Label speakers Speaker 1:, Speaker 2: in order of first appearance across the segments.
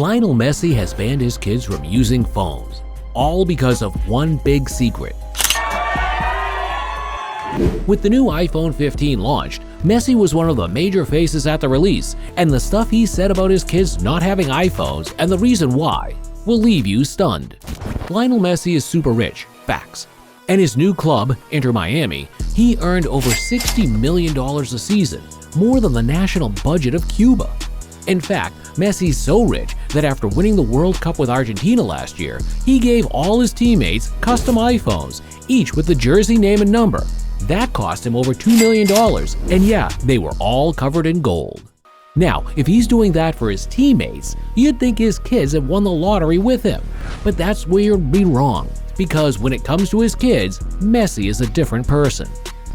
Speaker 1: Lionel Messi has banned his kids from using phones, all because of one big secret. With the new iPhone 15 launched, Messi was one of the major faces at the release, and the stuff he said about his kids not having iPhones and the reason why will leave you stunned. Lionel Messi is super rich, facts. And his new club, Inter Miami, he earned over $60 million a season, more than the national budget of Cuba. In fact, Messi's so rich that after winning the World Cup with Argentina last year, he gave all his teammates custom iPhones, each with the jersey name and number. That cost him over $2 million, and yeah, they were all covered in gold. Now, if he's doing that for his teammates, you'd think his kids have won the lottery with him. But that's where you'd be wrong, because when it comes to his kids, Messi is a different person.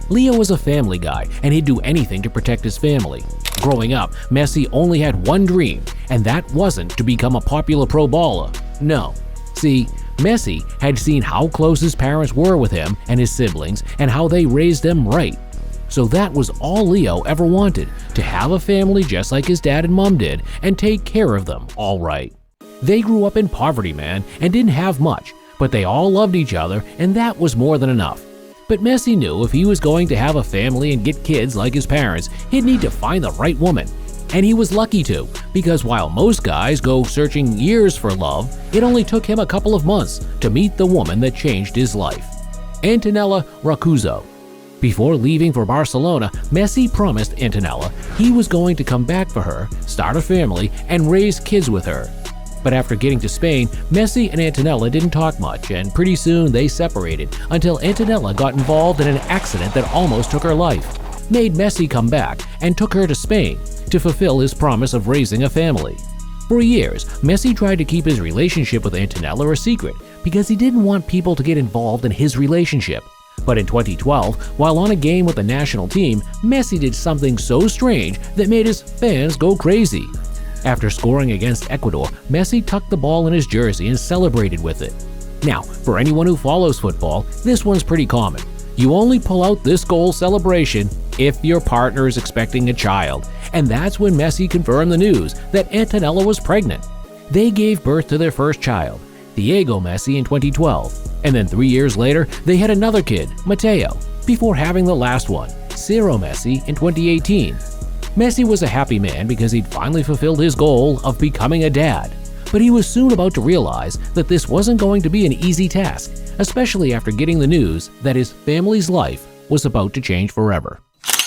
Speaker 1: Leo was a family guy, and he'd do anything to protect his family. Growing up, Messi only had one dream, and that wasn't to become a popular pro baller. No. See, Messi had seen how close his parents were with him and his siblings and how they raised him right. So that was all Leo ever wanted, to have a family just like his dad and mom did and take care of them all right. They grew up in poverty, man, and didn't have much, but they all loved each other, and that was more than enough. But Messi knew if he was going to have a family and get kids like his parents, he'd need to find the right woman. And he was lucky to, because while most guys go searching years for love, it only took him a couple of months to meet the woman that changed his life. Antonella Roccuzzo. Before leaving for Barcelona, Messi promised Antonella he was going to come back for her, start a family, and raise kids with her. But after getting to Spain, Messi and Antonella didn't talk much, and pretty soon they separated until Antonella got involved in an accident that almost took her life, made Messi come back and took her to Spain to fulfill his promise of raising a family. For years, Messi tried to keep his relationship with Antonella a secret because he didn't want people to get involved in his relationship. But in 2012, while on a game with the national team, Messi did something so strange that made his fans go crazy. After scoring against Ecuador, Messi tucked the ball in his jersey and celebrated with it. Now, for anyone who follows football, this one's pretty common. You only pull out this goal celebration if your partner is expecting a child, and that's when Messi confirmed the news that Antonella was pregnant. They gave birth to their first child, Diego Messi, in 2012, and then 3 years later, they had another kid, Mateo, before having the last one, Ciro Messi, in 2018. Messi was a happy man because he'd finally fulfilled his goal of becoming a dad. But he was soon about to realize that this wasn't going to be an easy task, especially after getting the news that his family's life was about to change forever.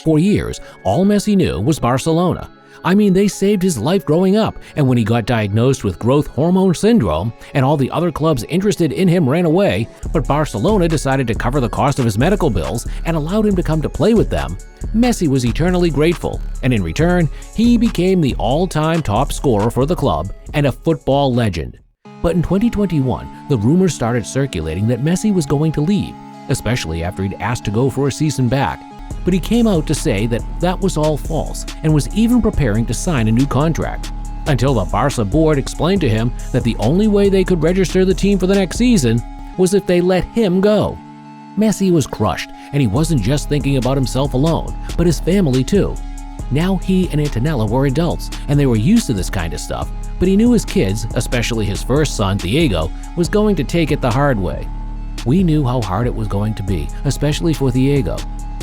Speaker 1: For years, all Messi knew was Barcelona. I mean, they saved his life growing up, and when he got diagnosed with growth hormone syndrome and all the other clubs interested in him ran away, but Barcelona decided to cover the cost of his medical bills and allowed him to come to play with them, Messi was eternally grateful, and in return, he became the all-time top scorer for the club and a football legend. But in 2021, the rumors started circulating that Messi was going to leave, especially after he'd asked to go for a season back. But he came out to say that that was all false and was even preparing to sign a new contract, until the Barca board explained to him that the only way they could register the team for the next season was if they let him go. Messi was crushed, and he wasn't just thinking about himself alone, but his family too. Now he and Antonella were adults, and they were used to this kind of stuff, but he knew his kids, especially his first son, Diego, was going to take it the hard way. We knew how hard it was going to be, especially for Diego.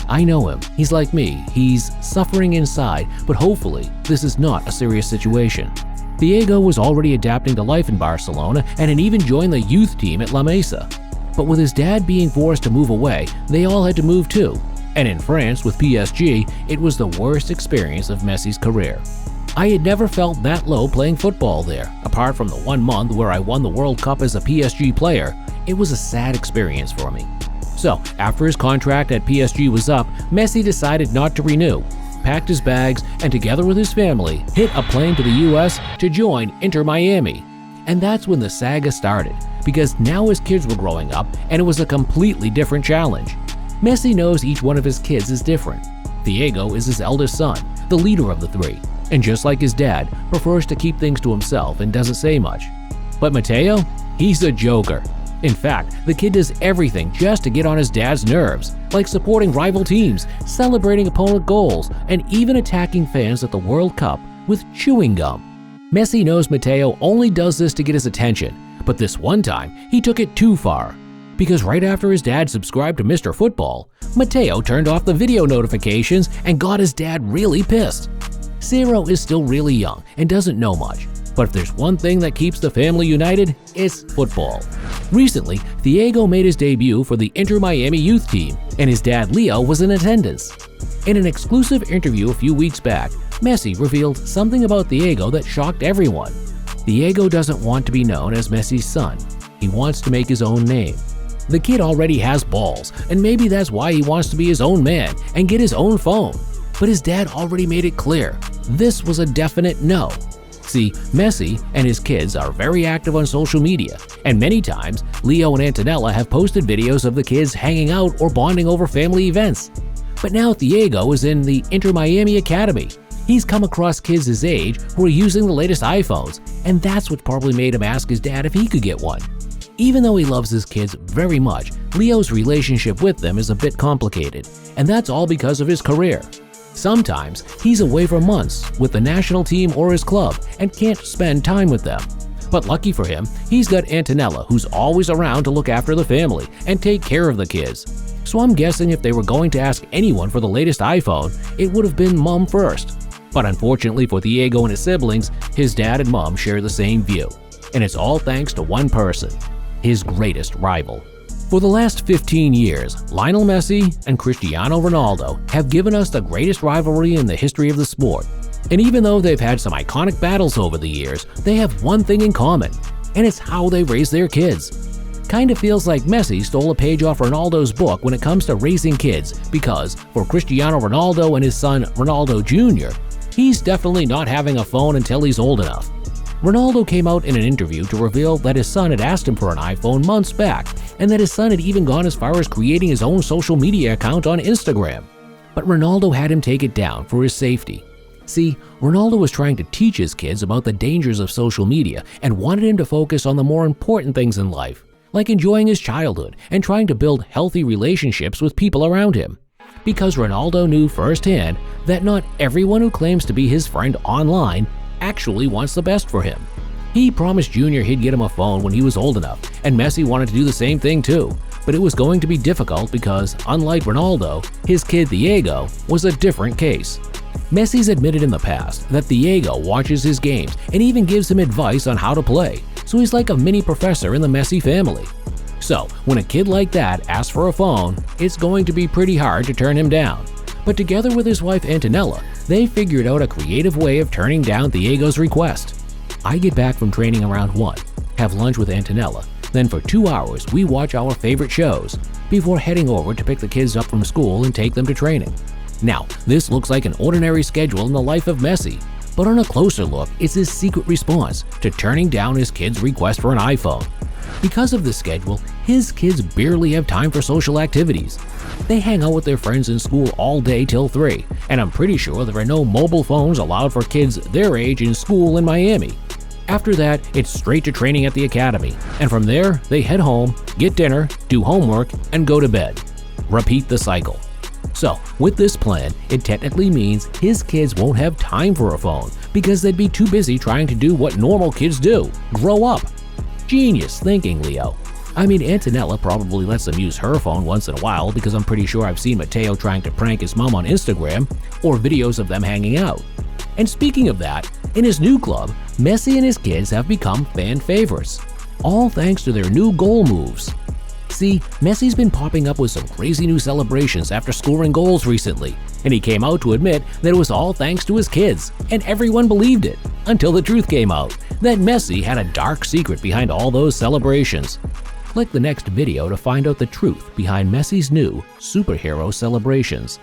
Speaker 1: I know him. He's like me. He's suffering inside, but hopefully this is not a serious situation. Diego was already adapting to life in Barcelona and had even joined the youth team at La Mesa. But with his dad being forced to move away, they all had to move too. And in France with PSG, it was the worst experience of Messi's career. I had never felt that low playing football there. Apart from the 1 month where I won the World Cup as a PSG player, it was a sad experience for me. So, after his contract at PSG was up, Messi decided not to renew, packed his bags, and together with his family, hit a plane to the US to join Inter Miami. And that's when the saga started, because now his kids were growing up and it was a completely different challenge. Messi knows each one of his kids is different. Diego is his eldest son, the leader of the three, and just like his dad, prefers to keep things to himself and doesn't say much. But Mateo? He's a joker. In fact, the kid does everything just to get on his dad's nerves, like supporting rival teams, celebrating opponent goals, and even attacking fans at the World Cup with chewing gum. Messi knows Matteo only does this to get his attention, but this one time he took it too far. Because right after his dad subscribed to Mr. Football, Matteo turned off the video notifications and got his dad really pissed. Ciro is still really young and doesn't know much, but if there's one thing that keeps the family united, it's football. Recently, Thiago made his debut for the Inter Miami youth team, and his dad Leo was in attendance. In an exclusive interview a few weeks back, Messi revealed something about Thiago that shocked everyone. Thiago doesn't want to be known as Messi's son. He wants to make his own name. The kid already has balls, and maybe that's why he wants to be his own man and get his own phone. But his dad already made it clear. This was a definite no. See, Messi and his kids are very active on social media, and many times Leo and Antonella have posted videos of the kids hanging out or bonding over family events. But now Thiago is in the Inter Miami Academy. He's come across kids his age who are using the latest iPhones, and that's what probably made him ask his dad if he could get one. Even though he loves his kids very much, Leo's relationship with them is a bit complicated, and that's all because of his career. Sometimes he's away for months with the national team or his club and can't spend time with them. But lucky for him, he's got Antonella, who's always around to look after the family and take care of the kids. So I'm guessing if they were going to ask anyone for the latest iPhone, it would have been Mom first. But unfortunately for Thiago and his siblings, his dad and Mom share the same view. And it's all thanks to one person, his greatest rival. For the last 15 years, Lionel Messi and Cristiano Ronaldo have given us the greatest rivalry in the history of the sport. And even though they've had some iconic battles over the years, they have one thing in common, and it's how they raise their kids. Kinda feels like Messi stole a page off Ronaldo's book when it comes to raising kids, because for Cristiano Ronaldo and his son Ronaldo Jr., he's definitely not having a phone until he's old enough. Ronaldo came out in an interview to reveal that his son had asked him for an iPhone months back, and that his son had even gone as far as creating his own social media account on Instagram. But Ronaldo had him take it down for his safety. See, Ronaldo was trying to teach his kids about the dangers of social media and wanted him to focus on the more important things in life, like enjoying his childhood and trying to build healthy relationships with people around him. Because Ronaldo knew firsthand that not everyone who claims to be his friend online actually wants the best for him. He promised Junior he'd get him a phone when he was old enough, and Messi wanted to do the same thing too, but it was going to be difficult because, unlike Ronaldo, his kid Thiago was a different case. Messi's admitted in the past that Thiago watches his games and even gives him advice on how to play, so he's like a mini professor in the Messi family. So, when a kid like that asks for a phone, it's going to be pretty hard to turn him down. But together with his wife Antonella, they figured out a creative way of turning down Thiago's request. I get back from training around 1, have lunch with Antonella, then for 2 hours we watch our favorite shows, before heading over to pick the kids up from school and take them to training. Now, this looks like an ordinary schedule in the life of Messi, but on a closer look, it's his secret response to turning down his kid's request for an iPhone. Because of this schedule, his kids barely have time for social activities. They hang out with their friends in school all day till 3, and I'm pretty sure there are no mobile phones allowed for kids their age in school in Miami. After that, it's straight to training at the academy, and from there, they head home, get dinner, do homework, and go to bed. Repeat the cycle. So, with this plan, it technically means his kids won't have time for a phone because they'd be too busy trying to do what normal kids do, grow up. Genius thinking, Leo. I mean, Antonella probably lets them use her phone once in a while because I'm pretty sure I've seen Matteo trying to prank his mom on Instagram or videos of them hanging out. And speaking of that, in his new club, Messi and his kids have become fan favorites, all thanks to their new goal moves. See, Messi's been popping up with some crazy new celebrations after scoring goals recently, and he came out to admit that it was all thanks to his kids, and everyone believed it, until the truth came out, that Messi had a dark secret behind all those celebrations. Click the next video to find out the truth behind Messi's new superhero celebrations.